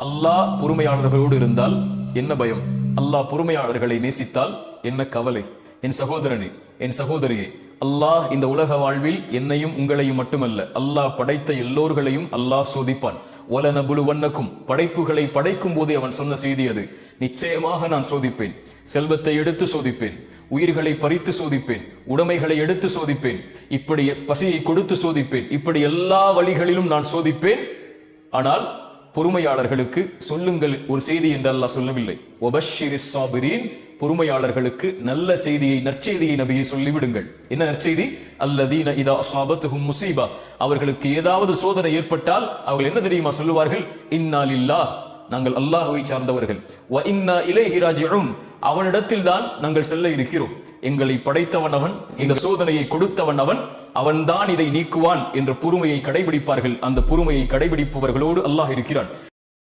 அல்லாஹ் பொறுமையாளர்களோடு இருந்தால் என்ன பயம்? அல்லாஹ் பொறுமையாளர்களை நேசித்தால் என்ன கவலை? என் சகோதரனே, என் சகோதரியே, அல்லாஹ் இந்த உலக வாழ்வில் என்னையும் உங்களையும் மட்டுமல்ல, அல்லாஹ் படைத்த எல்லோர்களையும் அல்லாஹ் சோதிப்பான். வலனபுலுவன்னக்கும், படைப்புகளை படைக்கும் போதே அவன் சொன்ன செய்தி அது. நிச்சயமாக நான் சோதிப்பேன். செல்வத்தை எடுத்து சோதிப்பேன், உயிர்களை பறித்து சோதிப்பேன், உடைமைகளை எடுத்து சோதிப்பேன், இப்படி பசியை கொடுத்து சோதிப்பேன், இப்படி எல்லா வழிகளிலும் நான் சோதிப்பேன். ஆனால் பொறுமையாளர்களுக்கு சொல்லுங்கள் ஒரு செய்தி என்று அல்லாஹ் சொல்லவில்லை. வபஷ்ஷிரிஸ் சாபிரீன், பொறுமையாளர்களுக்கு நல்ல செய்தியை, நற்செய்தியை நபியை சொல்லிவிடுங்கள். என்ன நற்செய்தி? அல்லதீன இதா அஸாபத்துஹும் முஸீபா, அவர்களுக்கு ஏதாவது சோதனை ஏற்பட்டால் அவர்கள் என்ன தெரியுமா சொல்லுவார்கள்? இன்னா லில்லாஹ், நாங்கள் அல்லாஹ்வை சார்ந்தவர்கள், வ இன்னா இலைஹி ராஜிஊன், அவனிடத்தில் தான் நாங்கள் செல்ல இருக்கிறோம். எங்களை படைத்தவன் அவன், இந்த சோதனையை கொடுத்தவன் அவன், அவன்தான் இதை நீக்குவான் என்ற பொறுமையை கடைபிடிப்பார்கள். அந்த பொறுமையை கடைபிடிப்பவர்களோடு அல்லாஹ் இருக்கிறான்.